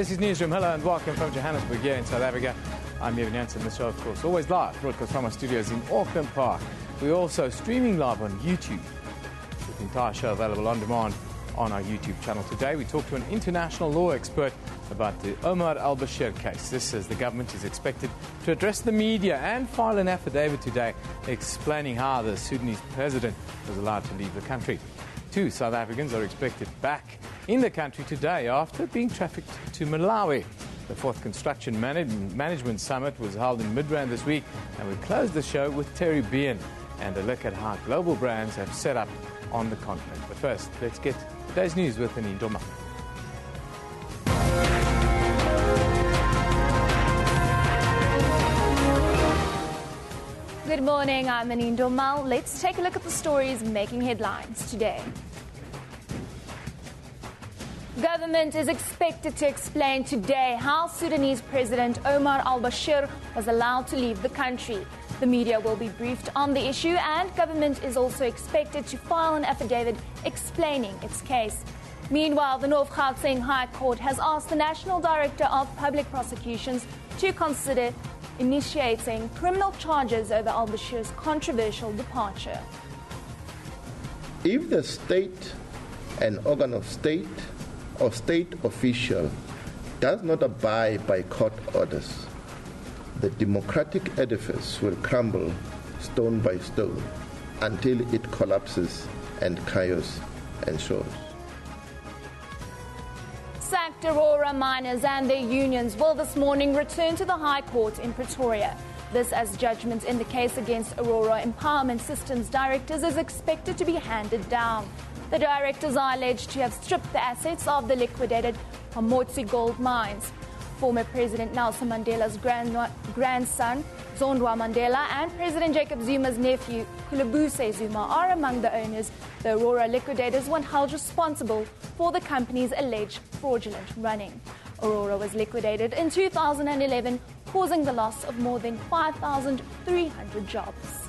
This is Newsroom. Hello and welcome from Johannesburg here in South Africa. I'm Evan Jansen. This show, of course, always live, broadcast from our studios in Auckland Park. We're also streaming live on YouTube, with the entire show available on demand on our YouTube channel. Today we talk to an international law expert about the Omar al-Bashir case. This is the government is expected to address the media and file an affidavit today explaining how the Sudanese president was allowed to leave the country. 2 South Africans are expected back in the country today after being trafficked to Malawi. The 4th Construction Management Summit was held in Midrand this week, and we closed the show with Terry Bean and a look at how global brands have set up on the continent. But first, let's get today's news with Anine Doma. Good morning, I'm Anine Doma. Let's take a look at the stories making headlines today. Government is expected to explain today how Sudanese President Omar al-Bashir was allowed to leave the country. The media will be briefed on the issue, and government is also expected to file an affidavit explaining its case. Meanwhile, the North Gauteng High Court has asked the National Director of Public Prosecutions to consider initiating criminal charges over al-Bashir's controversial departure. If the state, an organ of state or state official, does not abide by court orders, the democratic edifice will crumble stone by stone until it collapses and chaos ensues. Sacked Aurora miners and their unions will this morning return to the High Court in Pretoria. This as judgment in the case against Aurora Empowerment Systems directors is expected to be handed down. The directors are alleged to have stripped the assets of the liquidated Pamotsi gold mines. Former President Nelson Mandela's grandson, Zondwa Mandela, and President Jacob Zuma's nephew, Kulabuse Zuma, are among the owners. The Aurora liquidators weren't held responsible for the company's alleged fraudulent running. Aurora was liquidated in 2011, causing the loss of more than 5,300 jobs.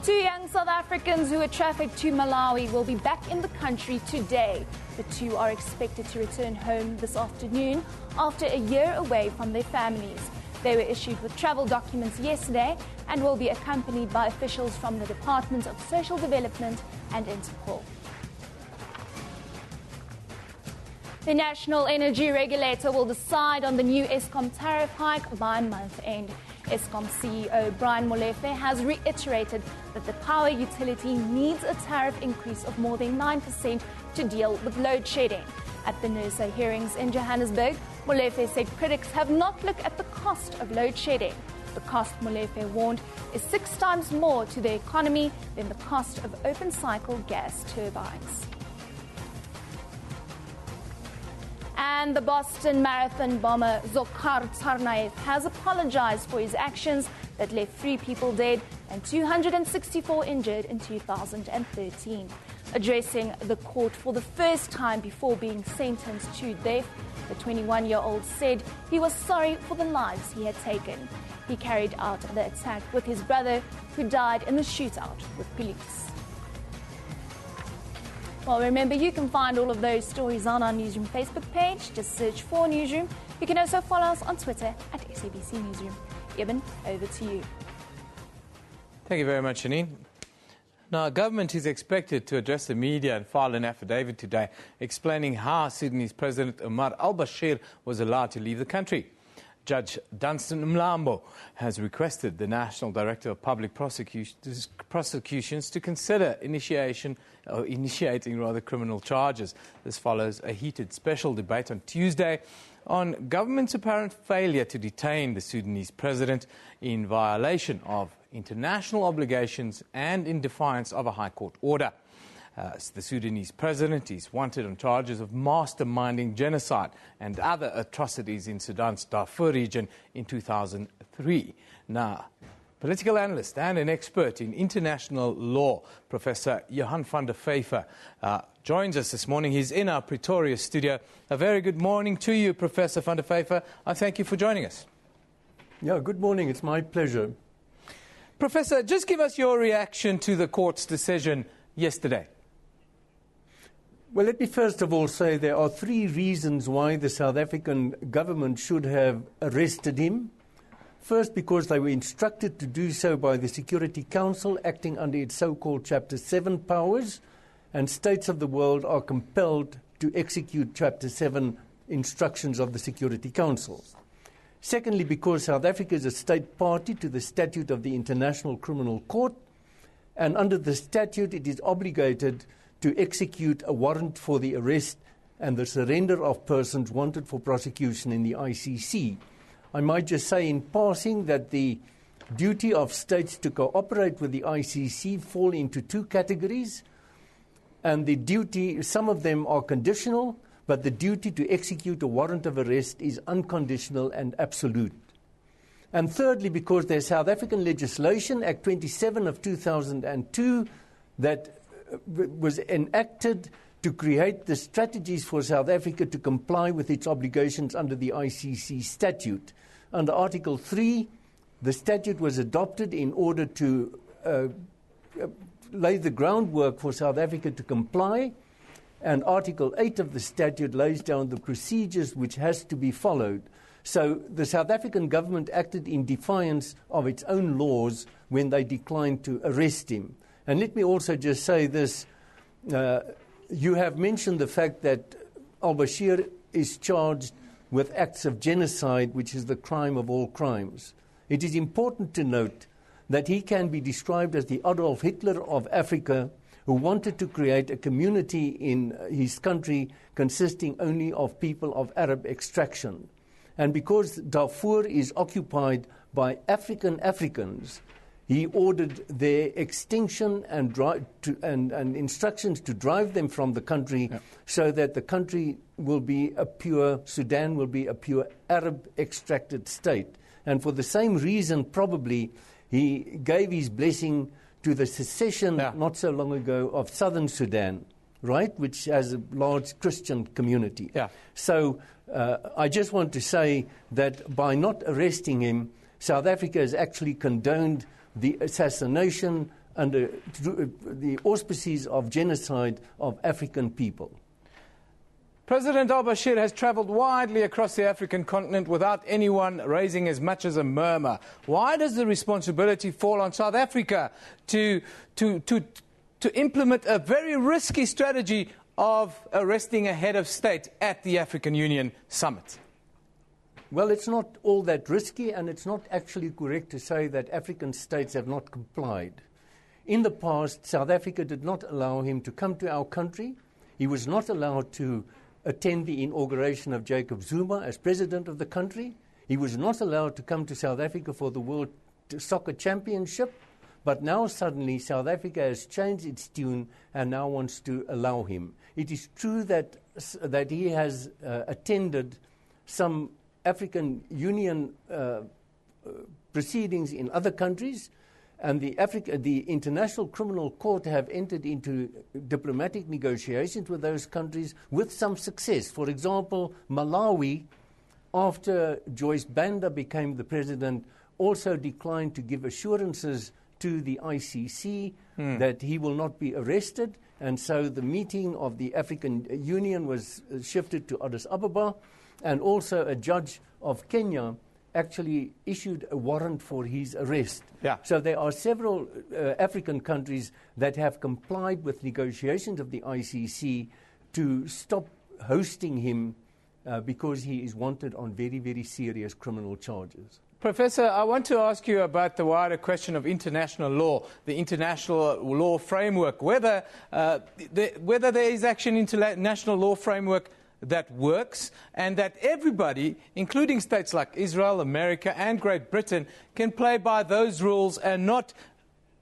2 young South Africans who were trafficked to Malawi will be back in the country today. The 2 are expected to return home this afternoon after a year away from their families. They were issued with travel documents yesterday and will be accompanied by officials from the Department of Social Development and Interpol. The National Energy Regulator will decide on the new Eskom tariff hike by month end. Eskom CEO Brian Molefe has reiterated that the power utility needs a tariff increase of more than 9% to deal with load shedding. At the NERSA hearings in Johannesburg, Molefe said critics have not looked at the cost of load shedding. The cost, Molefe warned, is 6 times more to the economy than the cost of open-cycle gas turbines. And the Boston Marathon bomber Dzhokhar Tsarnaev has apologized for his actions that left 3 people dead and 264 injured in 2013. Addressing the court for the first time before being sentenced to death, the 21-year-old said he was sorry for the lives he had taken. He carried out the attack with his brother, who died in the shootout with police. Well, remember, you can find all of those stories on our Newsroom Facebook page. Just search for Newsroom. You can also follow us on Twitter at SABC Newsroom. Eben, over to you. Thank you very much, Janine. Now, government is expected to address the media and file an affidavit today explaining how Sudanese President Omar al-Bashir was allowed to leave the country. Judge Dunstan Mlambo has requested the National Director of Public Prosecutions to consider initiating criminal charges. This follows a heated special debate on Tuesday on government's apparent failure to detain the Sudanese president in violation of international obligations and in defiance of a High Court order. The Sudanese president is wanted on charges of masterminding genocide and other atrocities in Sudan's Darfur region in 2003. Now, political analyst and an expert in international law, Professor Johan van der Vyver, joins us this morning. He's in our Pretoria studio. A very good morning to you, Professor van der Vyver. I thank you for joining us. Yeah, good morning. It's my pleasure. Professor, just give us your reaction to the court's decision yesterday. Well, let me first of all say there are three reasons why the South African government should have arrested him. First, because they were instructed to do so by the Security Council, acting under its so-called Chapter 7 powers, and states of the world are compelled to execute Chapter 7 instructions of the Security Council. Secondly, because South Africa is a state party to the Statute of the International Criminal Court, and under the statute it is obligated to execute a warrant for the arrest and the surrender of persons wanted for prosecution in the ICC. I might just say in passing that the duty of states to cooperate with the ICC fall into two categories, and the duty, some of them are conditional, but the duty to execute a warrant of arrest is unconditional and absolute. And thirdly, because there's South African legislation, Act 27 of 2002, that was enacted to create the strategies for South Africa to comply with its obligations under the ICC statute. Under Article 3, the statute was adopted in order to lay the groundwork for South Africa to comply, and Article 8 of the statute lays down the procedures which has to be followed. So the South African government acted in defiance of its own laws when they declined to arrest him. And let me also just say this. You have mentioned the fact that al-Bashir is charged with acts of genocide, which is the crime of all crimes. It is important to note that he can be described as the Adolf Hitler of Africa, who wanted to create a community in his country consisting only of people of Arab extraction. And because Darfur is occupied by Africans, he ordered their extinction and instructions to drive them from the country, so that the country will be a pure, Sudan will be a pure Arab extracted state. And for the same reason, probably, he gave his blessing to the secession not so long ago of southern Sudan, right, which has a large Christian community. So I just want to say that by not arresting him, South Africa has actually condoned the assassination under the auspices of genocide of African people. President al-Bashir has travelled widely across the African continent without anyone raising as much as a murmur. Why does the responsibility fall on South Africa to implement a very risky strategy of arresting a head of state at the African Union summit? Well, it's not all that risky, and it's not actually correct to say that African states have not complied. In the past, South Africa did not allow him to come to our country. He was not allowed to attend the inauguration of Jacob Zuma as president of the country. He was not allowed to come to South Africa for the World Soccer Championship. But now suddenly South Africa has changed its tune and now wants to allow him. It is true that he has attended some African Union proceedings in other countries, and the International Criminal Court have entered into diplomatic negotiations with those countries with some success. For example, Malawi, after Joyce Banda became the president, also declined to give assurances to the ICC that he will not be arrested, and so the meeting of the African Union was shifted to Addis Ababa. And also a judge of Kenya actually issued a warrant for his arrest. So there are several African countries that have complied with negotiations of the ICC to stop hosting him because he is wanted on very, very serious criminal charges. Professor, I want to ask you about the wider question of international law, the international law framework, whether there is actually an international law framework that works, and that everybody, including states like Israel, America and Great Britain, can play by those rules and not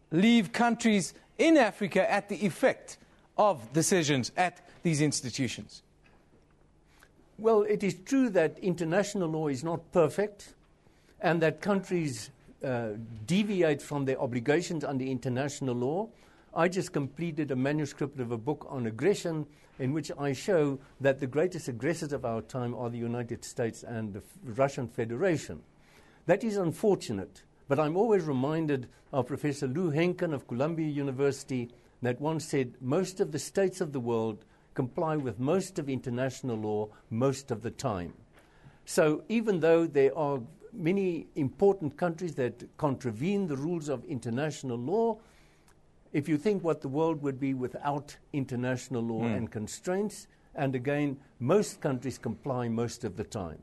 leave countries in Africa at the effect of decisions at these institutions. Well, it is true that international law is not perfect, and that countries deviate from their obligations under international law. I just completed a manuscript of a book on aggression in which I show that the greatest aggressors of our time are the United States and the Russian Federation. That is unfortunate, but I'm always reminded of Professor Lou Henkin of Columbia University that once said, most of the states of the world comply with most of international law most of the time. So even though there are many important countries that contravene the rules of international law, if you think what the world would be without international law and constraints, and again, most countries comply most of the time.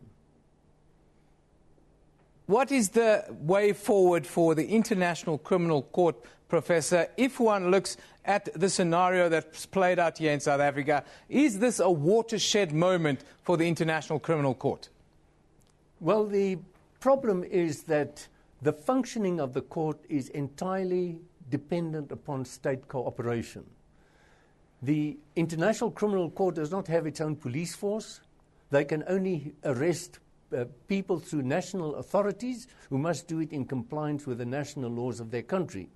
What is the way forward for the International Criminal Court, Professor? If one looks at the scenario that's played out here in South Africa, is this a watershed moment for the International Criminal Court? Well, the problem is that the functioning of the court is entirely dependent upon state cooperation. The International Criminal Court does not have its own police force. They can only arrest people through national authorities who must do it in compliance with the national laws of their country.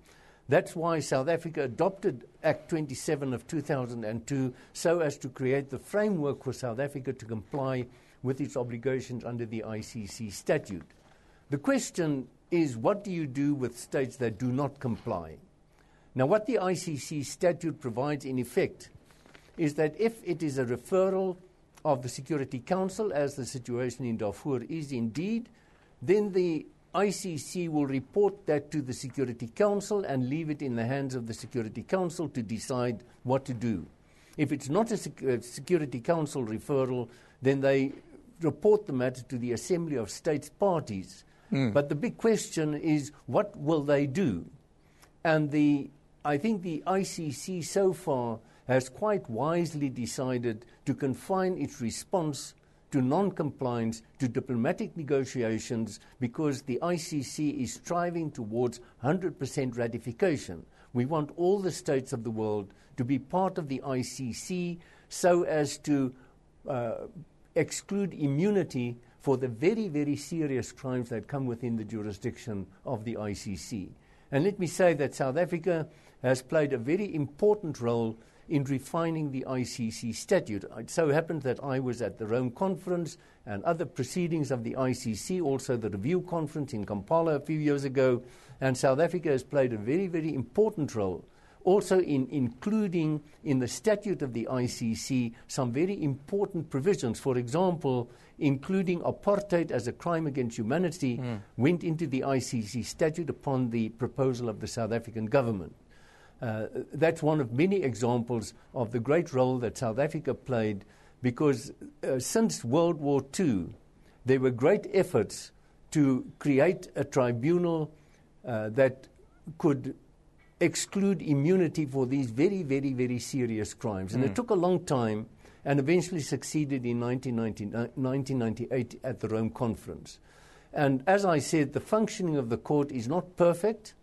That's why South Africa adopted Act 27 of 2002 so as to create the framework for South Africa to comply with its obligations under the ICC statute. The question is, what do you do with states that do not comply? Now, what the ICC statute provides in effect is that if it is a referral of the Security Council, as the situation in Darfur is indeed, then the ICC will report that to the Security Council and leave it in the hands of the Security Council to decide what to do. If it's not a Security Council referral, then they report the matter to the Assembly of States Parties. But the big question is, what will they do? And I think the ICC so far has quite wisely decided to confine its response to non-compliance to diplomatic negotiations, because the ICC is striving towards 100% ratification. We want all the states of the world to be part of the ICC so as to exclude immunity for the very, very serious crimes that come within the jurisdiction of the ICC. And let me say that South Africa has played a very important role in refining the ICC statute. It so happened that I was at the Rome Conference and other proceedings of the ICC, also the review conference in Kampala a few years ago, and South Africa has played a very, very important role also in including in the statute of the ICC some very important provisions. For example, including apartheid as a crime against humanity went into the ICC statute upon the proposal of the South African government. That's one of many examples of the great role that South Africa played, because since World War II, there were great efforts to create a tribunal that could exclude immunity for these very, very, very serious crimes. And it took a long time, and eventually succeeded in 1998 at the Rome Conference. And as I said, the functioning of the court is not perfect.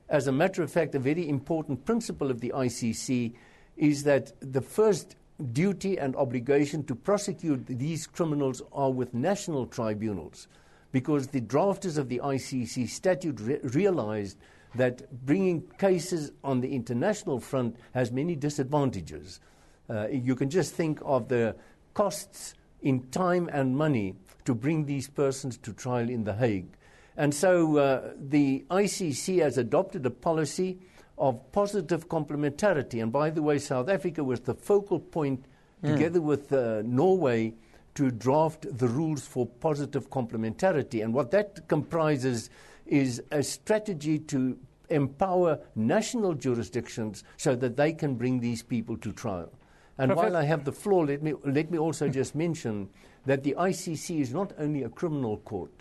As a matter of fact, a very important principle of the ICC is that the first duty and obligation to prosecute these criminals are with national tribunals, because the drafters of the ICC statute realized that bringing cases on the international front has many disadvantages. You can just think of the costs in time and money to bring these persons to trial in The Hague. And so the ICC has adopted a policy of positive complementarity. And by the way, South Africa was the focal point, together with Norway, to draft the rules for positive complementarity. And what that comprises is a strategy to empower national jurisdictions so that they can bring these people to trial. And while I have the floor, let me also just mention that the ICC is not only a criminal court.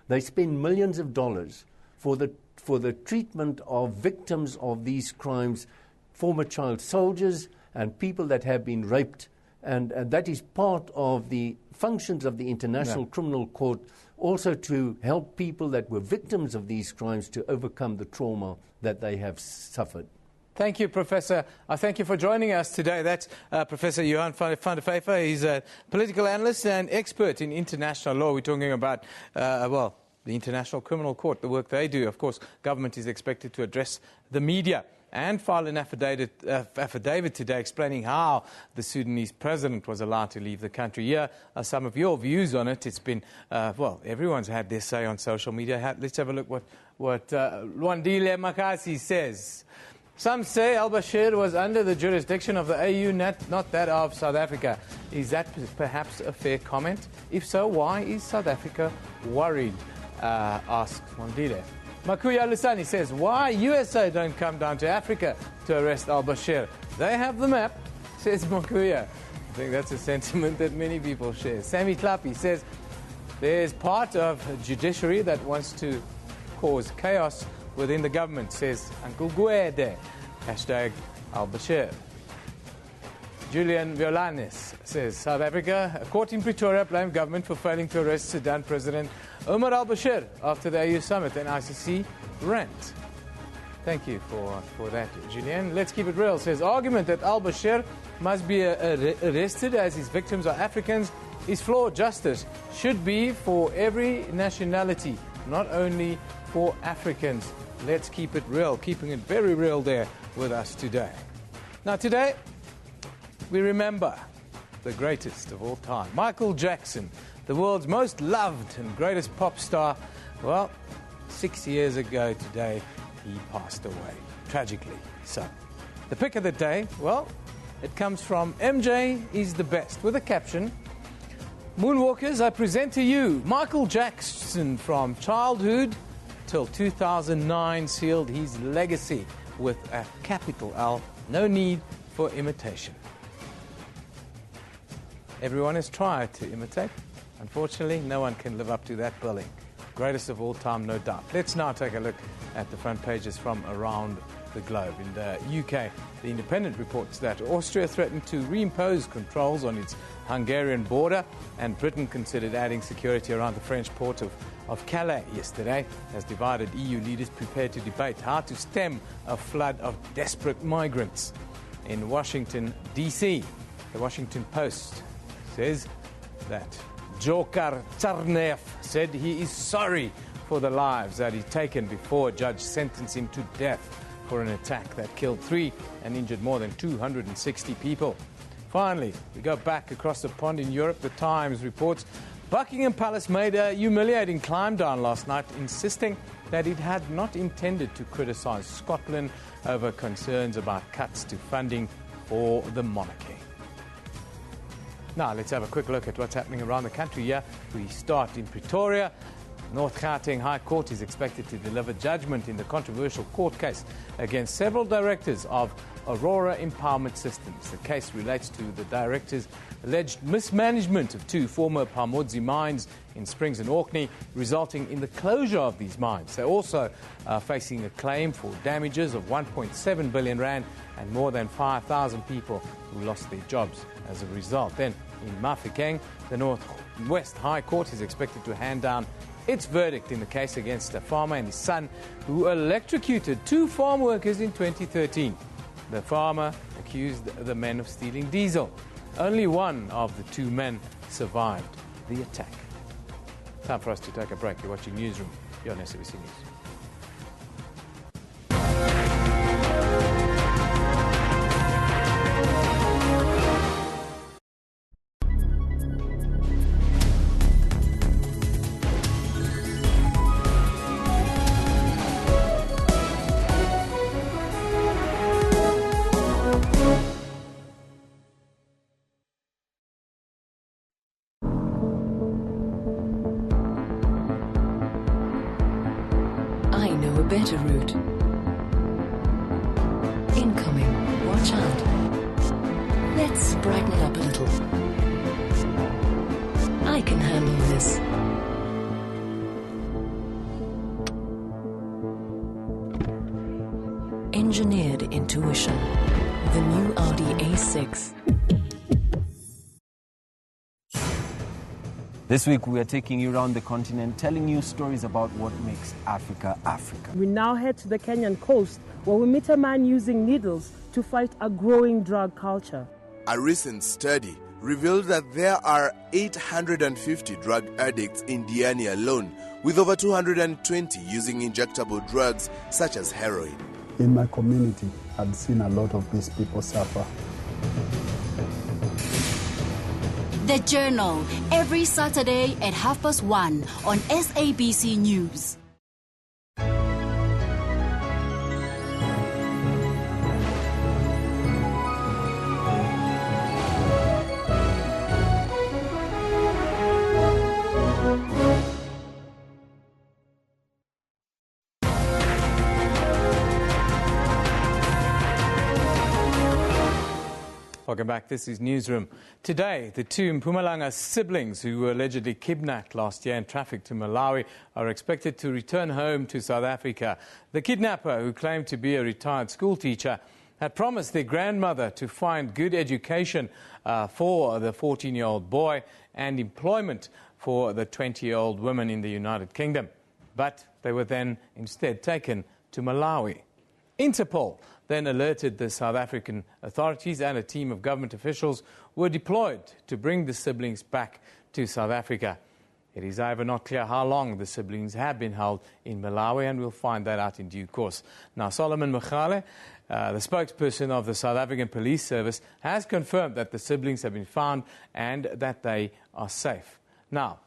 They spend millions of dollars for the treatment of victims of these crimes, former child soldiers and people that have been raped. And that is part of the functions of the International Criminal Court, also to help people that were victims of these crimes to overcome the trauma that they have suffered. Thank you, Professor. Thank you for joining us today. That's Professor Johan van der Vyver. He's a political analyst and expert in international law. We're talking about, the International Criminal Court, the work they do. Of course, government is expected to address the media and file an affidavit today explaining how the Sudanese president was allowed to leave the country. Here are some of your views on it. It's been, everyone's had their say on social media. Let's have a look what Lwandile Makasi says. Some say al-Bashir was under the jurisdiction of the AU, not that of South Africa. Is that perhaps a fair comment? If so, why is South Africa worried? Asks Mondile. Makuya Lusani says, why USA don't come down to Africa to arrest al-Bashir? They have the map, says Makuya. I think that's a sentiment that many people share. Sammy Klapi says, there's part of judiciary that wants to cause chaos within the government, says Uncle Guede. Hashtag al-Bashir. Julian Violanes says, South Africa, a court in Pretoria blamed government for failing to arrest Sudan President Omar al-Bashir after the AU summit and ICC rant. Thank you for that, Julian. Let's keep it real. Says, argument that al-Bashir must be arrested as his victims are Africans is flawed. Justice should be for every nationality, not only for Africans. Let's keep it real, keeping it very real there with us today. Now today, we remember the greatest of all time, Michael Jackson, the world's most loved and greatest pop star. Well, 6 years ago today, he passed away, tragically so. The pick of the day, well, it comes from MJ is the best, with a caption, Moonwalkers, I present to you Michael Jackson from childhood till 2009 sealed his legacy with a capital L, no need for imitation. Everyone has tried to imitate. Unfortunately, no one can live up to that billing. Greatest of all time, no doubt. Let's now take a look at the front pages from around the globe. In the UK, The Independent reports that Austria threatened to reimpose controls on its Hungarian border, and Britain considered adding security around the French port of Calais yesterday, as divided EU leaders prepare to debate how to stem a flood of desperate migrants. In Washington, D.C., the Washington Post says that Dzhokhar Tsarnaev said he is sorry for the lives that he's taken before a judge sentenced him to death for an attack that killed 3 and injured more than 260 people. Finally, we go back across the pond in Europe. The Times reports Buckingham Palace made a humiliating climb down last night, insisting that it had not intended to criticise Scotland over concerns about cuts to funding for the monarchy. Now, let's have a quick look at what's happening around the country here. We start in Pretoria. North Gauteng High Court is expected to deliver judgment in the controversial court case against several directors of Aurora Empowerment Systems. The case relates to the directors' alleged mismanagement of 2 former Pamodzi mines in Springs and Orkney, resulting in the closure of these mines. They're also facing a claim for damages of 1.7 billion rand and more than 5,000 people who lost their jobs as a result. Then, in Mafeking, the North West High Court is expected to hand down its verdict in the case against a farmer and his son who electrocuted 2 farm workers in 2013. The farmer accused the men of stealing diesel. Only one of the 2 men survived the attack. Time for us to take a break. You're watching Newsroom here on SABC News. Better route. Incoming. Watch out. Let's brighten it up a little. I can handle this. Engineered intuition. The new Audi A6. This week we are taking you around the continent, telling you stories about what makes Africa, Africa. We now head to the Kenyan coast, where we meet a man using needles to fight a growing drug culture. A recent study revealed that there are 850 drug addicts in Diani alone, with over 220 using injectable drugs such as heroin. In my community, I've seen a lot of these people suffer. The Journal, every Saturday at 1:30 on SABC News. Welcome back. This is Newsroom. Today, the two Mpumalanga siblings who were allegedly kidnapped last year and trafficked to Malawi are expected to return home to South Africa. The kidnapper, who claimed to be a retired school teacher, had promised their grandmother to find good education for the 14-year-old boy and employment for the 20-year-old woman in the United Kingdom. But they were then instead taken to Malawi. Interpol then alerted the South African authorities, and a team of government officials were deployed to bring the siblings back to South Africa. It is, however, not clear how long the siblings have been held in Malawi, and we'll find that out in due course. Now, Solomon Mkhale, the spokesperson of the South African Police Service, has confirmed that the siblings have been found and that they are safe. Now,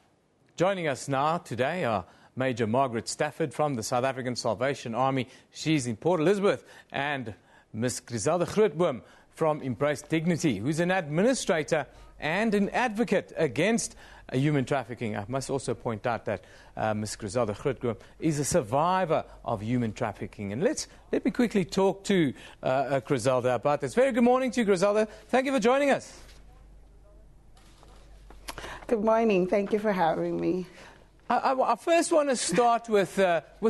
joining us now today are Major Margaret Stafford from the South African Salvation Army. She's in Port Elizabeth. And Ms. Griselda Grootboom from Embrace Dignity, who's an administrator and an advocate against human trafficking. I must also point out that Ms. Griselda Grootboom is a survivor of human trafficking. And let me quickly talk to Griselda about this. Very good morning to you, Griselda. Thank you for joining us. Good morning. Thank you for having me. I first want to start with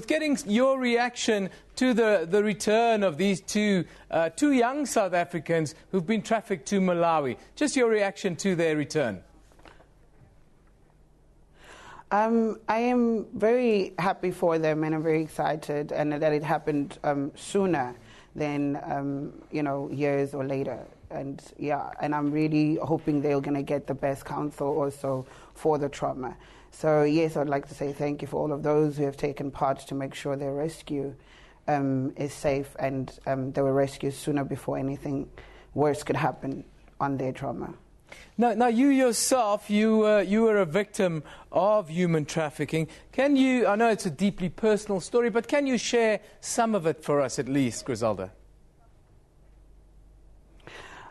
getting your reaction to the return of these two young South Africans who've been trafficked to Malawi. Just your reaction to their return. I am very happy for them, and I'm very excited, and that it happened sooner than years or later. And I'm really hoping they're going to get the best counsel also for the trauma. So yes, I'd like to say thank you for all of those who have taken part to make sure their rescue is safe, and they were rescued sooner before anything worse could happen on their trauma. Now you yourself, you were a victim of human trafficking. Can you, I know it's a deeply personal story, but can you share some of it for us at least, Griselda?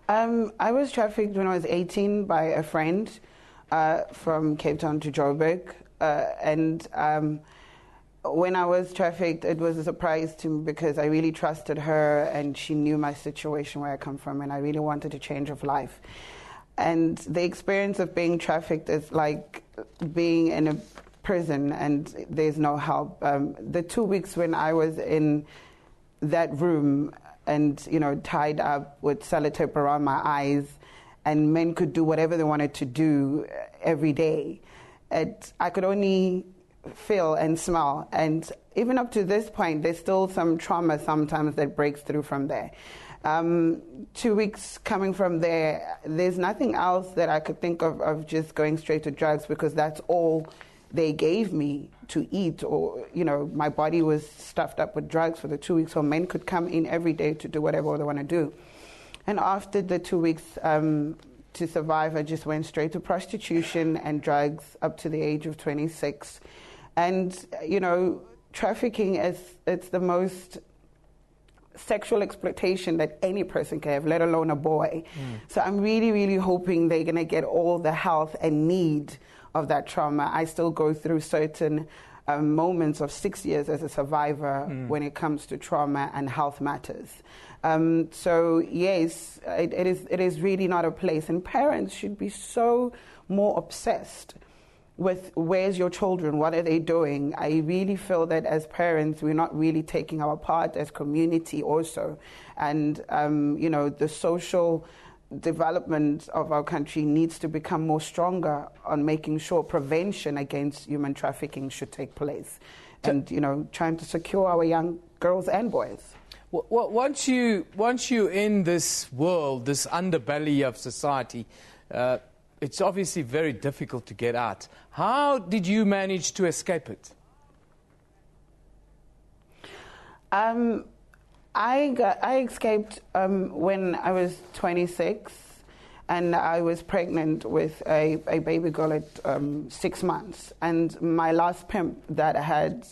I was trafficked when I was 18 by a friend from Cape Town to Joburg. And when I was trafficked, it was a surprise to me because I really trusted her, and she knew my situation, where I come from, and I really wanted a change of life. And the experience of being trafficked is like being in a prison and there's no help. The 2 weeks when I was in that room and, tied up with sellotape around my eyes, and men could do whatever they wanted to do every day, I could only feel and smell. And even up to this point, there's still some trauma sometimes that breaks through from there. 2 weeks coming from there, there's nothing else that I could think of just going straight to drugs, because that's all they gave me to eat, or, my body was stuffed up with drugs for the 2 weeks, so men could come in every day to do whatever they want to do. And after the 2 weeks to survive, I just went straight to prostitution and drugs up to the age of 26. And, trafficking it's the most sexual exploitation that any person can have, let alone a boy. So I'm really, really hoping they're going to get all the health and need of that trauma. I still go through certain moments of 6 years as a survivor when it comes to trauma and health matters. So yes, it is really not a place, and parents should be so more obsessed with where's your children, what are they doing. I really feel that as parents, we're not really taking our part as community also. And, the social development of our country needs to become more stronger on making sure prevention against human trafficking should take place. And, trying to secure our young girls and boys. Well, once you're in this world, this underbelly of society, it's obviously very difficult to get out. How did you manage to escape it? I escaped when I was 26, and I was pregnant with a baby girl at 6 months. And my last pimp that had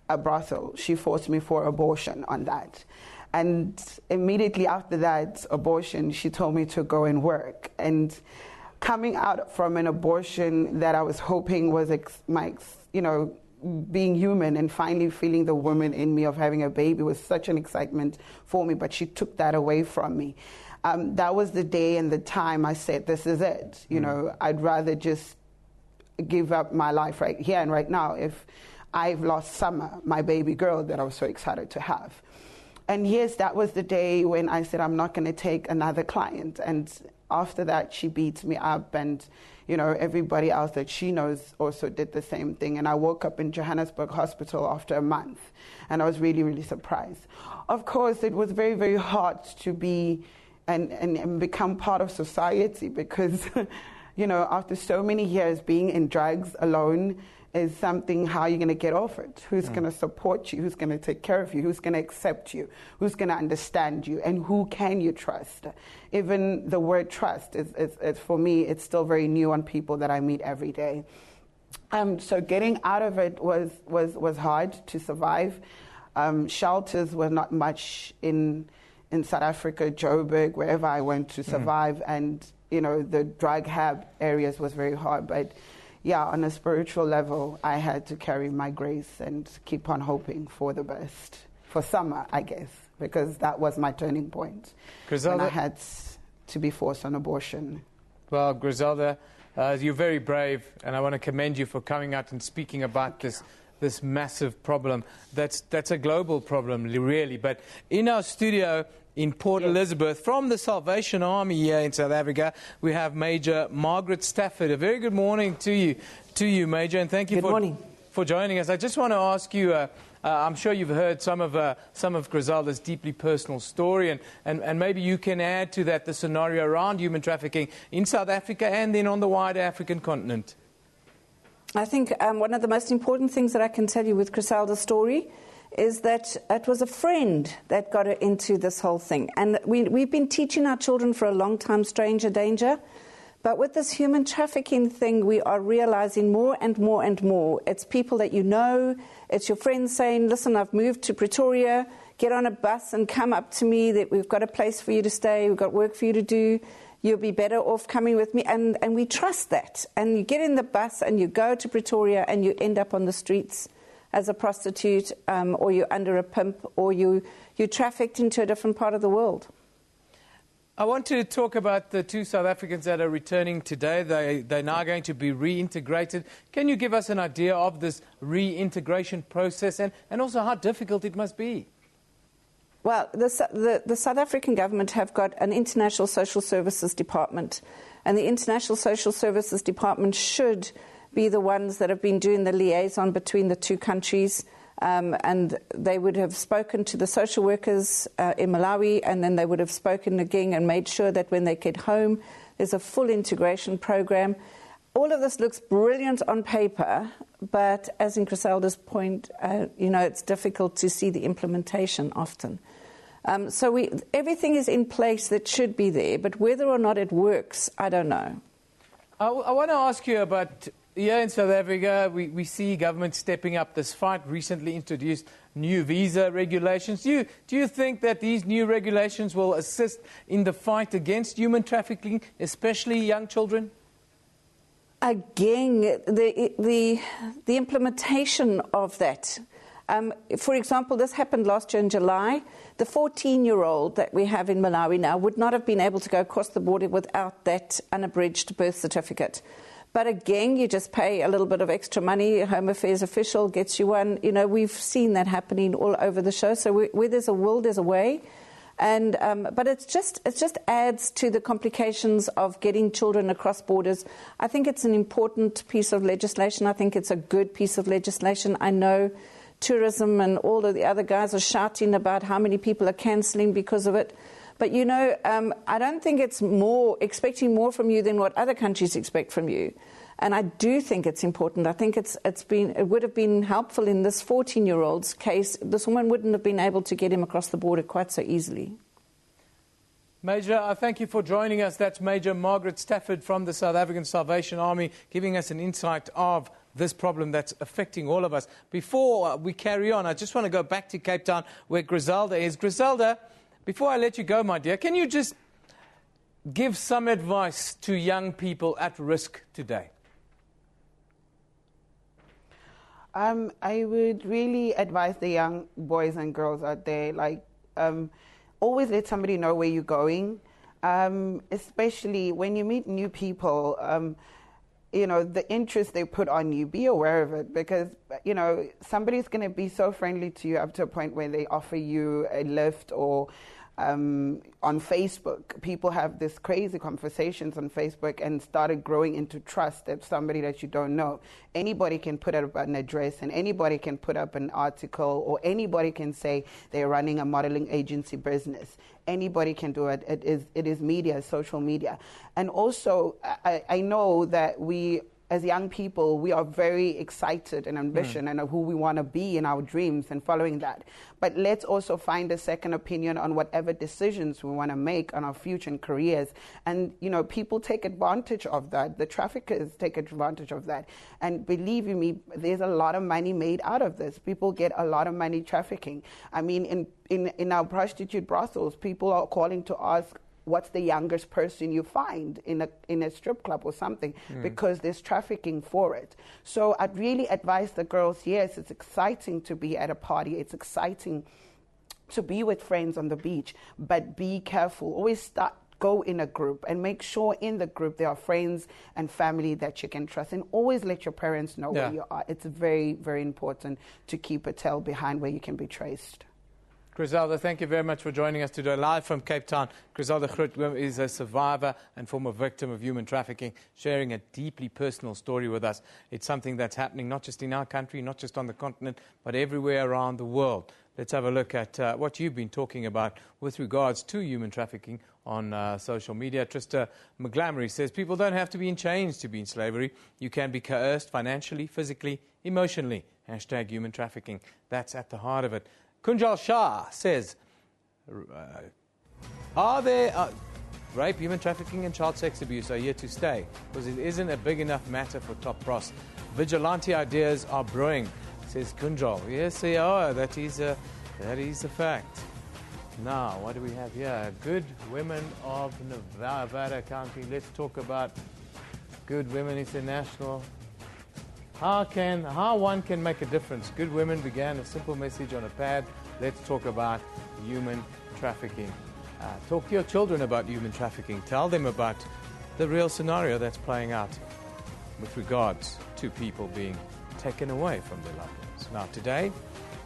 a brothel, she forced me for abortion on that. And immediately after that abortion, she told me to go and work. And coming out from an abortion that I was hoping was being human and finally feeling the woman in me of having a baby was such an excitement for me, but she took that away from me. That was the day and the time I said, this is it. You know, I'd rather just give up my life right here and right now if I've lost Summer, my baby girl that I was so excited to have. And yes, that was the day when I said, I'm not going to take another client. And after that, she beat me up, and you know, everybody else that she knows also did the same thing. And I woke up in Johannesburg Hospital after a month, and I was really, really surprised. Of course, it was very, very hard to be and become part of society because, you know, after so many years being in drugs alone is something, how are you going to get off it? Who's going to support you? Who's going to take care of you? Who's going to accept you? Who's going to understand you? And who can you trust? Even the word trust, is for me, it's still very new on people that I meet every day. So getting out of it was hard to survive. Shelters were not much in South Africa, Joburg, wherever I went to survive. And, you know, the drug hab areas was very hard. But yeah, on a spiritual level, I had to carry my grace and keep on hoping for the best. For Summer, I guess, because that was my turning point. Griselda, when I had to be forced on abortion. Well, Griselda, you're very brave, and I want to commend you for coming out and speaking about this massive problem. That's a global problem, really. But in our studio in Port Elizabeth, from the Salvation Army here in South Africa, we have Major Margaret Stafford. A very good morning to you, Major, and thank you for joining us. I just want to ask you, I'm sure you've heard some of Griselda's deeply personal story, and maybe you can add to that the scenario around human trafficking in South Africa and then on the wider African continent. I think one of the most important things that I can tell you with Griselda's story is that it was a friend that got her into this whole thing. And we've been teaching our children for a long time, stranger danger. But with this human trafficking thing, we are realizing more and more and more. It's people that you know. It's your friends saying, listen, I've moved to Pretoria. Get on a bus and come up to me. That we've got a place for you to stay. We've got work for you to do. You'll be better off coming with me. And we trust that. And you get in the bus and you go to Pretoria and you end up on the streets as a prostitute, or you're under a pimp, or you're trafficked into a different part of the world. I want to talk about the 2 South Africans that are returning today. They're now going to be reintegrated. Can you give us an idea of this reintegration process and also how difficult it must be? Well, the South African government have got an International Social Services Department, and the International Social Services Department should be the ones that have been doing the liaison between the two countries, and they would have spoken to the social workers in Malawi, and then they would have spoken again and made sure that when they get home, there's a full integration program. All of this looks brilliant on paper, but as in Griselda's point, it's difficult to see the implementation often. So everything is in place that should be there, but whether or not it works, I don't know. I want to ask you about, here in South Africa, we see government stepping up this fight, recently introduced new visa regulations. Do you think that these new regulations will assist in the fight against human trafficking, especially young children? Again, the implementation of that. For example, this happened last year in July. The 14-year-old that we have in Malawi now would not have been able to go across the border without that unabridged birth certificate. But again, you just pay a little bit of extra money. Home Affairs official gets you one. You know, we've seen that happening all over the show. So where there's a will, there's a way. And but it just adds to the complications of getting children across borders. I think it's an important piece of legislation. I think it's a good piece of legislation. I know tourism and all of the other guys are shouting about how many people are cancelling because of it. But, I don't think it's expecting more from you than what other countries expect from you. And I do think it's important. I think it would have been helpful in this 14-year-old's case. This woman wouldn't have been able to get him across the border quite so easily. Major, I thank you for joining us. That's Major Margaret Stafford from the South African Salvation Army, giving us an insight of this problem that's affecting all of us. Before we carry on, I just want to go back to Cape Town, where Griselda is. Griselda, before I let you go, my dear, can you just give some advice to young people at risk today? I would really advise the young boys and girls out there, like, always let somebody know where you're going, especially when you meet new people. The interest they put on you, be aware of it, because, somebody's going to be so friendly to you up to a point where they offer you a lift, or on Facebook. People have this crazy conversations on Facebook and started growing into trust of somebody that you don't know. Anybody can put up an address, and anybody can put up an article, or anybody can say they're running a modeling agency business. Anybody can do it. It is media, social media. And also, I know that we, as young people, we are very excited and ambitious and who we want to be in our dreams and following that. But let's also find a second opinion on whatever decisions we want to make on our future and careers. And, people take advantage of that. The traffickers take advantage of that. And believe you me, there's a lot of money made out of this. People get a lot of money trafficking. I mean, in our prostitute brothels, people are calling to ask, what's the youngest person you find in a strip club or something, because there's trafficking for it. So I'd really advise the girls, yes, it's exciting to be at a party. It's exciting to be with friends on the beach, but be careful. Always go in a group and make sure in the group there are friends and family that you can trust, and always let your parents know where you are. It's very, very important to keep a tail behind where you can be traced. Griselda, thank you very much for joining us today. Live from Cape Town, Griselda Grootboom is a survivor and former victim of human trafficking, sharing a deeply personal story with us. It's something that's happening not just in our country, not just on the continent, but everywhere around the world. Let's have a look at what you've been talking about with regards to human trafficking on social media. Trista McGlamory says, people don't have to be in chains to be in slavery. You can be coerced financially, physically, emotionally. Hashtag human trafficking. That's at the heart of it. Kunjal Shah says, are there rape, human trafficking and child sex abuse are here to stay, because it isn't a big enough matter for top brass. Vigilante ideas are brewing, says Kunjal. Yes, they are. That is a fact. Now, what do we have here? Good women of Nevada County. Let's talk about Good Women International. How one can make a difference. Good Women began a simple message on a pad. Let's talk about human trafficking. Talk to your children about human trafficking. Tell them about the real scenario that's playing out with regards to people being taken away from their loved ones. Now today,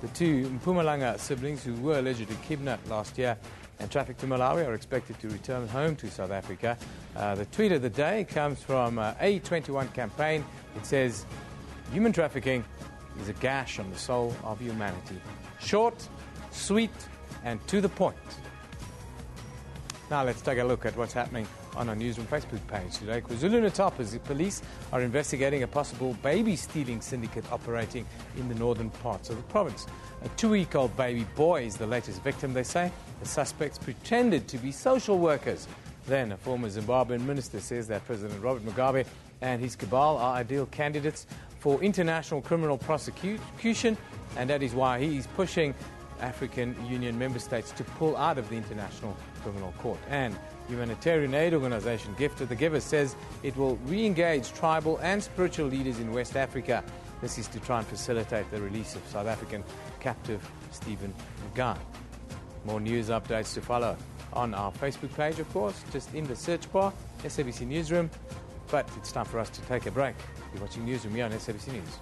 the two Mpumalanga siblings who were allegedly kidnapped last year and trafficked to Malawi are expected to return home to South Africa. The tweet of the day comes from A21 campaign. It says, human trafficking is a gash on the soul of humanity. Short, sweet, and to the point. Now let's take a look at what's happening on our Newsroom Facebook page today. KwaZulu-Natal police are investigating a possible baby stealing syndicate operating in the northern parts of the province. A 2-week-old baby boy is the latest victim, they say. The suspects pretended to be social workers. Then a former Zimbabwean minister says that President Robert Mugabe and his cabal are ideal candidates for international criminal prosecution, and that is why he is pushing African Union member states to pull out of the International Criminal Court. And humanitarian aid organization Gift of the Giver says it will re-engage tribal and spiritual leaders in West Africa. This is to try and facilitate the release of South African captive Stephen Mcgunn. More news updates to follow on our Facebook page, of course, just in the search bar, SABC Newsroom. But it's time for us to take a break. You're watching Newsroom here on SABC News.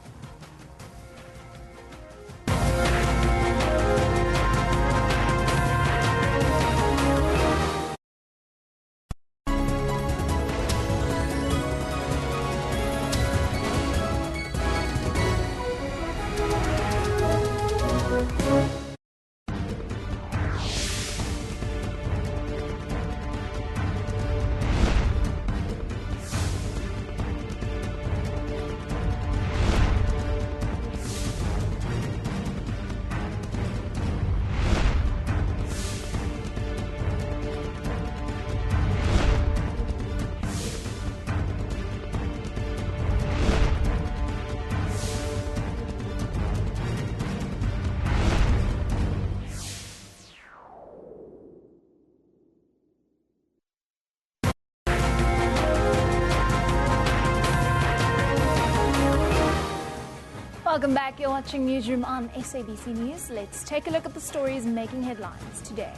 Welcome back. You're watching Newsroom on SABC News. Let's take a look at the stories making headlines today.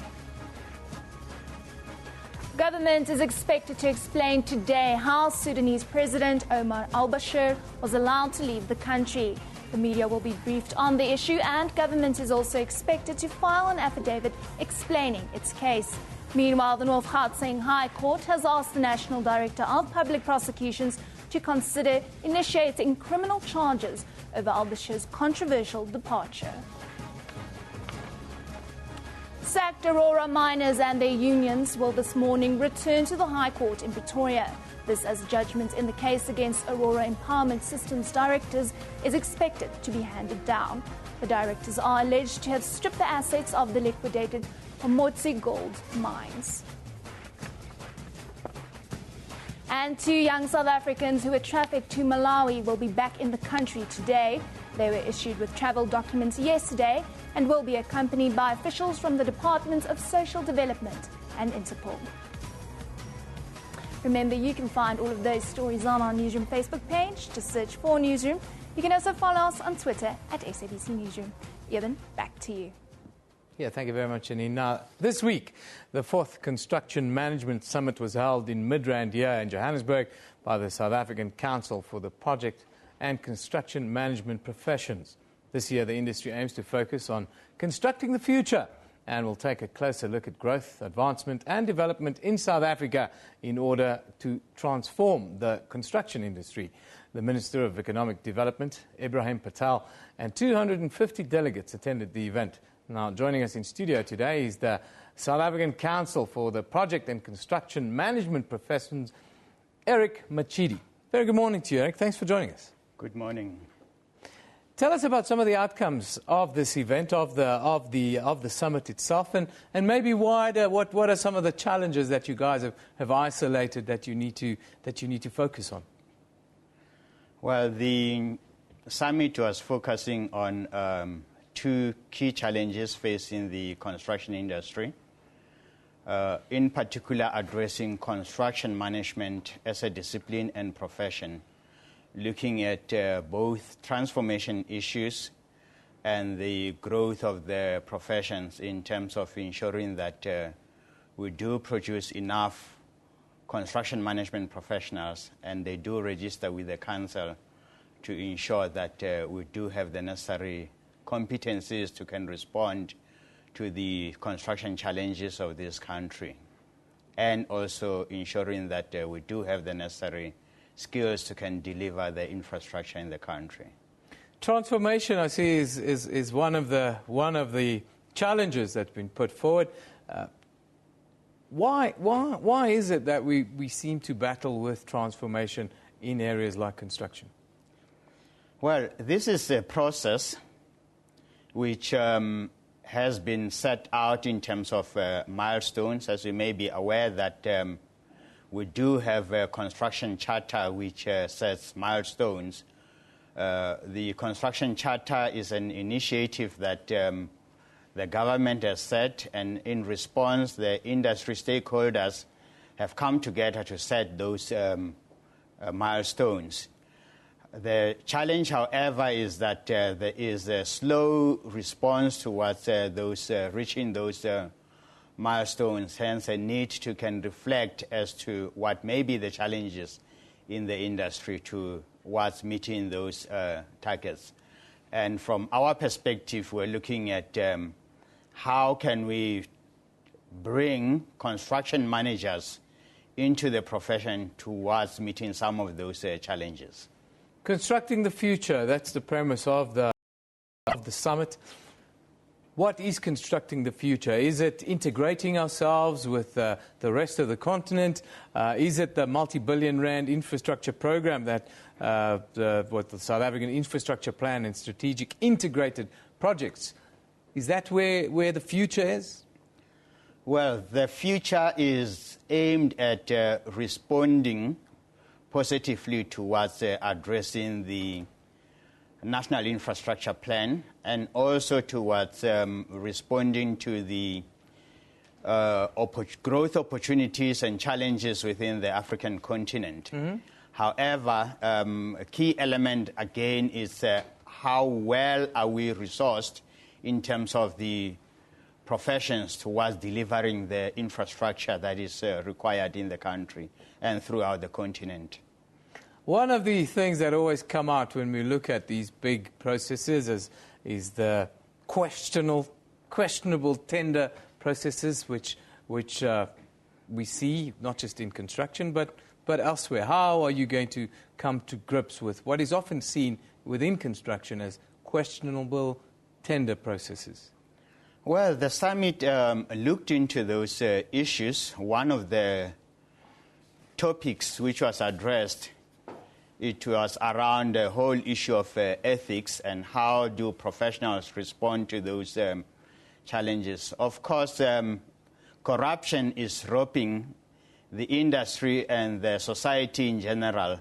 Government is expected to explain today how Sudanese President Omar al-Bashir was allowed to leave the country. The media will be briefed on the issue, and government is also expected to file an affidavit explaining its case. Meanwhile, the North Gauteng High Court has asked the National Director of Public Prosecutions to consider initiating criminal charges over al-Bashir's controversial departure. Sacked Aurora miners and their unions will this morning return to the High Court in Pretoria. This as judgment in the case against Aurora Empowerment Systems directors is expected to be handed down. The directors are alleged to have stripped the assets of the liquidated Pomotsi gold mines. And 2 young South Africans who were trafficked to Malawi will be back in the country today. They were issued with travel documents yesterday and will be accompanied by officials from the Department of Social Development and Interpol. Remember, you can find all of those stories on our Newsroom Facebook page. Just search for Newsroom. You can also follow us on Twitter at SABC Newsroom. Evan, back to you. Yeah, thank you very much, Janine. Now, this week, the 4th Construction Management Summit was held in Midrand here in Johannesburg by the South African Council for the Project and Construction Management Professions. This year, the industry aims to focus on constructing the future and will take a closer look at growth, advancement and development in South Africa in order to transform the construction industry. The Minister of Economic Development, Ibrahim Patel, and 250 delegates attended the event. Now, joining us in studio today is the South African Council for the Project and Construction Management Professions, Eric Machidi. Very good morning to you, Eric. Thanks for joining us. Good morning. Tell us about some of the outcomes of this event, of the summit itself, and maybe wider. What are some of the challenges that you guys have isolated that you need to focus on? Well, the summit was focusing on 2 key challenges facing the construction industry. In particular, addressing construction management as a discipline and profession, looking at both transformation issues and the growth of the professions in terms of ensuring that we do produce enough construction management professionals and they do register with the council to ensure that we do have the necessary competencies to can respond to the construction challenges of this country, and also ensuring that we do have the necessary skills to can deliver the infrastructure in the country. Transformation, I see, is one of the challenges that's been put forward. Why is it that we seem to battle with transformation in areas like construction? Well, this is a process which has been set out in terms of milestones. As you may be aware that we do have a construction charter which sets milestones. The construction charter is an initiative that the government has set, and in response, the industry stakeholders have come together to set those milestones. The challenge, however, is that there is a slow response towards reaching those milestones, hence a need to can reflect as to what may be the challenges in the industry towards meeting those targets. And from our perspective, we're looking at how can we bring construction managers into the profession towards meeting some of those challenges. Constructing the future, that's the premise of the summit. What is constructing the future? Is it integrating ourselves with the rest of the continent? Is it the multi-billion rand infrastructure program that the South African Infrastructure Plan and Strategic Integrated Projects? Is that where the future is? Well, the future is aimed at responding positively towards addressing the National Infrastructure Plan and also towards responding to the growth opportunities and challenges within the African continent. Mm-hmm. However, a key element again is how well are we resourced in terms of the professions towards delivering the infrastructure that is required in the country and throughout the continent. One of the things that always come out when we look at these big processes is the questionable tender processes, which we see not just in construction but elsewhere. How are you going to come to grips with what is often seen within construction as questionable tender processes? Well, the summit looked into those issues. One of the topics which was addressed, it was around the whole issue of ethics and how do professionals respond to those challenges. Of course, corruption is robbing the industry and the society in general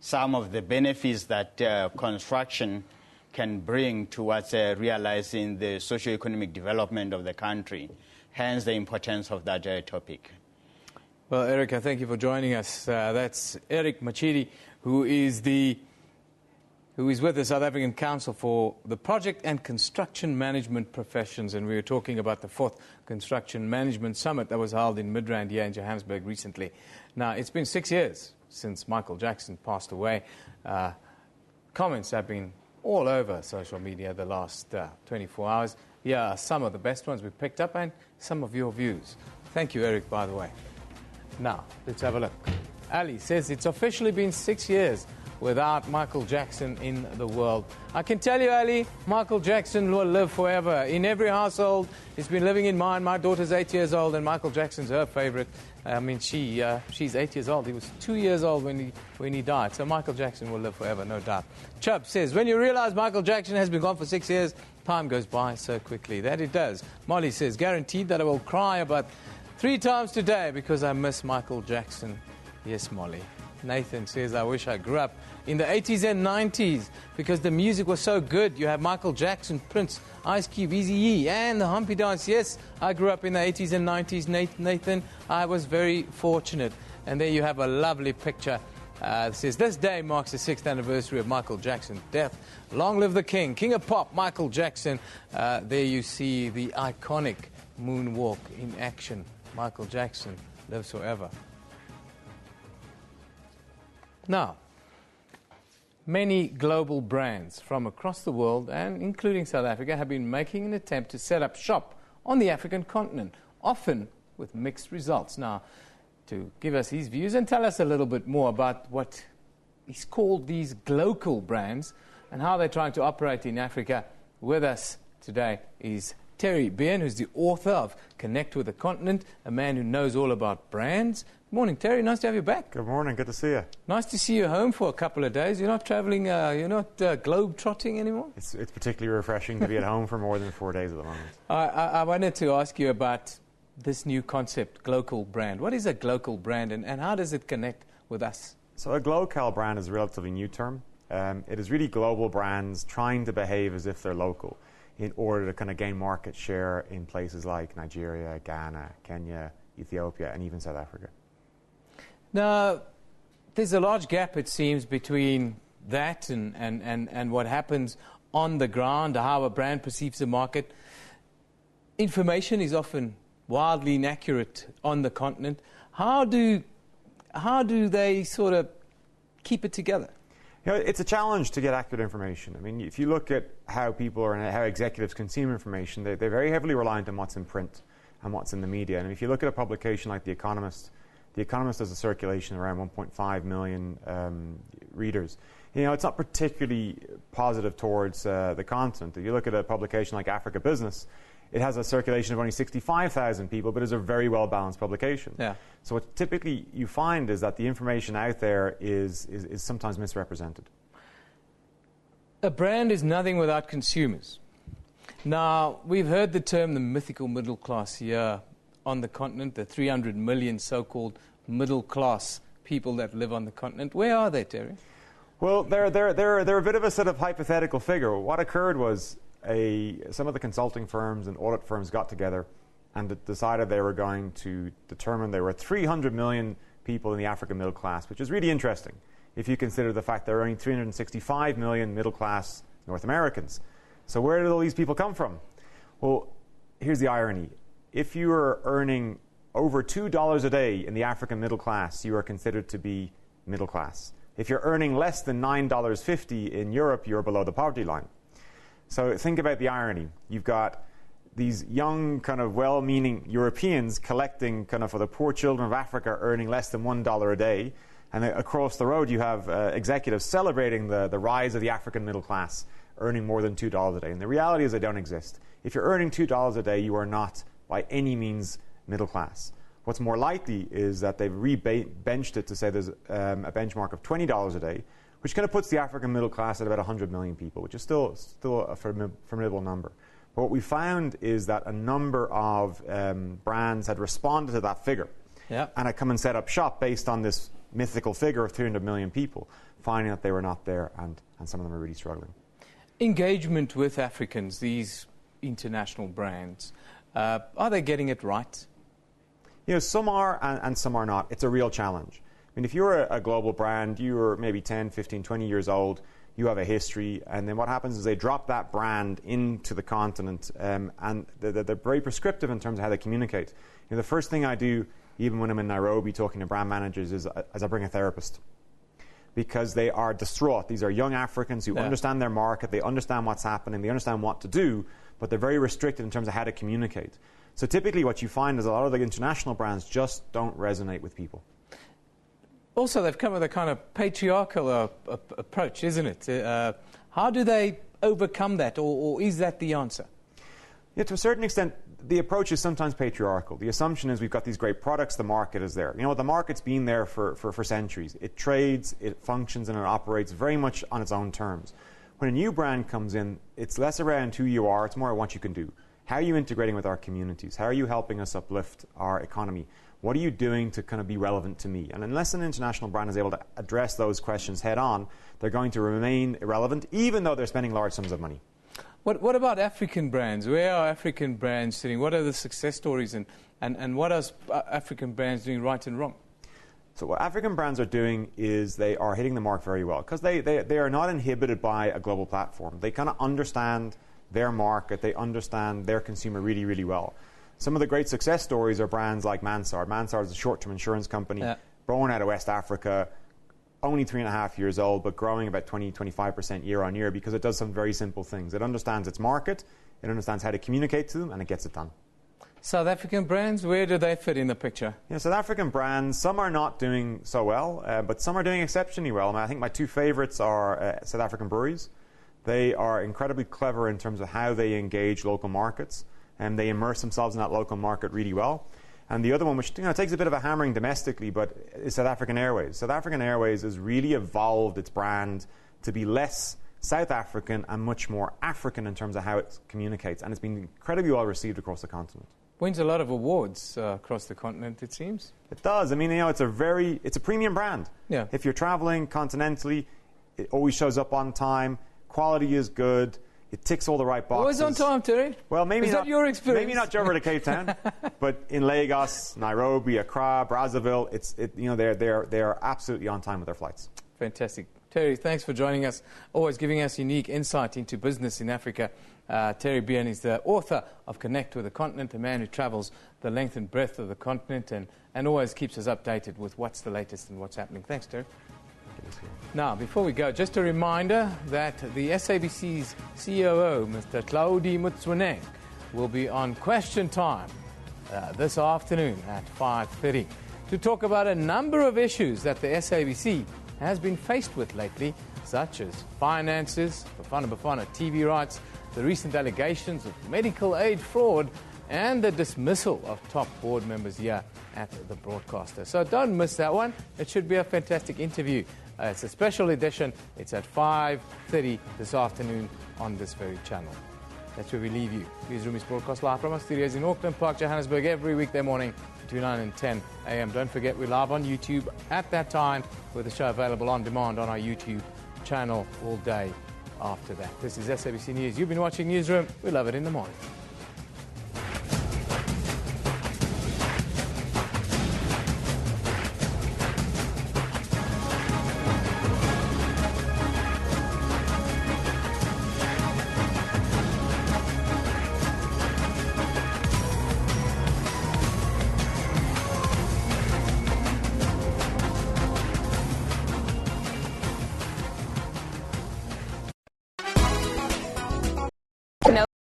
some of the benefits that construction can bring towards realizing the socio-economic development of the country, hence the importance of that topic. Well, Eric, I thank you for joining us. That's Eric Machidi, who is with the South African Council for the Project and Construction Management Professions, and we were talking about the 4th Construction Management Summit that was held in Midrand here in Johannesburg recently. Now, it's been 6 years since Michael Jackson passed away. Comments have been all over social media the last 24 hours. Here are some of the best ones we picked up and some of your views. Thank you, Eric, by the way. Now, let's have a look. Ali says it's officially been 6 years without Michael Jackson in the world. I can tell you, Ali, Michael Jackson will live forever. In every household, he's been living in mine. My daughter's 8 years old, and Michael Jackson's her favorite. I mean, she's 8 years old. He was 2 years old when he died. So Michael Jackson will live forever, no doubt. Chubb says, when you realize Michael Jackson has been gone for 6 years, time goes by so quickly. That it does. Molly says, guaranteed that I will cry about 3 times today because I miss Michael Jackson. Yes, Molly. Nathan says, I wish I grew up in the 80s and 90s because the music was so good. You have Michael Jackson, Prince, Ice Cube, Eazy-E, and the Humpy Dance. Yes, I grew up in the 80s and 90s, Nathan. I was very fortunate. And there you have a lovely picture. It says, this day marks the 6th anniversary of Michael Jackson's death. Long live the king, king of pop, Michael Jackson. There you see the iconic moonwalk in action. Michael Jackson lives forever. Now, many global brands from across the world, and including South Africa, have been making an attempt to set up shop on the African continent, often with mixed results. Now, to give us his views and tell us a little bit more about what he's called these global brands and how they're trying to operate in Africa, with us today is Terry Bean, who's the author of Connect with the Continent, a man who knows all about brands. Good morning, Terry. Nice to have you back. Good morning. Good to see you. Nice to see you home for a couple of days. You're not traveling, you're not globe-trotting anymore? It's particularly refreshing to be at home for more than 4 days at the moment. I wanted to ask you about this new concept, global brand. What is a global brand and how does it connect with us? So a global brand is a relatively new term. It is really global brands trying to behave as if they're local in order to kind of gain market share in places like Nigeria, Ghana, Kenya, Ethiopia, and even South Africa. Now, there's a large gap, it seems, between that and what happens on the ground, how a brand perceives the market. Information is often wildly inaccurate on the continent. How do they sort of keep it together? You know, it's a challenge to get accurate information. I mean, if you look at how people are and how executives consume information, they're very heavily reliant on what's in print and what's in the media. And if you look at a publication like The Economist has a circulation around 1.5 million readers. You know, it's not particularly positive towards the continent. If you look at a publication like Africa Business, it has a circulation of only 65,000 people, but is a very well-balanced publication. Yeah. So what typically you find is that the information out there is sometimes misrepresented. A brand is nothing without consumers. Now, we've heard the term the mythical middle class here on the continent, the 300 million so-called middle class people that live on the continent. Where are they, Terry? Well, they're a bit of a sort of hypothetical figure. What occurred was some of the consulting firms and audit firms got together and decided they were going to determine there were 300 million people in the African middle class, which is really interesting if you consider the fact there are only 365 million middle class North Americans. So where did all these people come from? Well, here's the irony. If you are earning over $2 a day in the African middle class, you are considered to be middle class. If you're earning less than $9.50 in Europe, you're below the poverty line. So think about the irony. You've got these young, kind of well-meaning Europeans collecting kind of for the poor children of Africa earning less than $1 a day. And across the road, you have executives celebrating the rise of the African middle class, earning more than $2 a day. And the reality is they don't exist. If you're earning $2 a day, you are not by any means middle class. What's more likely is that they've benched it to say there's a benchmark of $20 a day, which kind of puts the African middle class at about 100 million people, which is still a formidable number. But what we found is that a number of brands had responded to that figure and had come and set up shop based on this mythical figure of 300 million people, finding that they were not there and some of them are really struggling. Engagement with Africans, these international brands, are they getting it right? You know, some are and some are not. It's a real challenge. I mean, if you're a global brand, you're maybe 10, 15, 20 years old, you have a history, and then what happens is they drop that brand into the continent, and they're very prescriptive in terms of how they communicate. You know, the first thing I do, even when I'm in Nairobi talking to brand managers, is I bring a therapist. Because they are distraught. These are young Africans who understand their market, they understand what's happening, they understand what to do, but they're very restricted in terms of how to communicate. So typically what you find is a lot of the international brands just don't resonate with people. Also, they've come with a kind of patriarchal approach, isn't it? How do they overcome that, or is that the answer? Yeah, to a certain extent, the approach is sometimes patriarchal. The assumption is we've got these great products, the market is there. You know, the market's been there for centuries. It trades, it functions, and it operates very much on its own terms. When a new brand comes in, it's less around who you are, it's more what you can do. How are you integrating with our communities? How are you helping us uplift our economy? What are you doing to kind of be relevant to me? And unless an international brand is able to address those questions head on, they're going to remain irrelevant, even though they're spending large sums of money. What about African brands? Where are African brands sitting? What are the success stories, and what are African brands doing right and wrong? So what African brands are doing is they are hitting the mark very well because they are not inhibited by a global platform. They kind of understand their market. They understand their consumer really, really well. Some of the great success stories are brands like Mansard. Mansard is a short-term insurance company born out of West Africa, only 3.5 years old, but growing about 20-25% year on year because it does some very simple things. It understands its market, it understands how to communicate to them, and it gets it done. South African brands, where do they fit in the picture? Yeah, South African brands, some are not doing so well, but some are doing exceptionally well. I think my two favorites are South African breweries. They are incredibly clever in terms of how they engage local markets, and they immerse themselves in that local market really well. And the other one, which takes a bit of a hammering domestically, but is South African Airways. South African Airways has really evolved its brand to be less South African and much more African in terms of how it communicates, and it's been incredibly well received across the continent. Wins a lot of awards across the continent, it seems. It does. I mean, it's a premium brand. Yeah. If you're traveling continentally, it always shows up on time. Quality is good. It ticks all the right boxes. Always on time, Terry. Well, maybe is not that your experience? Maybe not over to Cape Town, but in Lagos, Nairobi, Accra, Brazzaville, they are absolutely on time with their flights. Fantastic. Terry, thanks for joining us, always giving us unique insight into business in Africa. Terry Bien is the author of Connect with the Continent, a man who travels the length and breadth of the continent and always keeps us updated with what's the latest and what's happening. Thanks, Terry. Now, before we go, just a reminder that the SABC's COO, Mr. Claudi Mutswaneng, will be on Question Time this afternoon at 5:30 to talk about a number of issues that the SABC has been faced with lately, such as finances, Bafana TV rights, the recent allegations of medical aid fraud, and the dismissal of top board members here at the broadcaster. So don't miss that one. It should be a fantastic interview. It's a special edition. It's at 5:30 this afternoon on this very channel. That's where we leave you. Newsroom is broadcast live from our studios in Auckland Park, Johannesburg, every weekday morning between 9 and 10 a.m. Don't forget, we're live on YouTube at that time, with the show available on demand on our YouTube channel all day after that. This is SABC News. You've been watching Newsroom. We love it in the morning.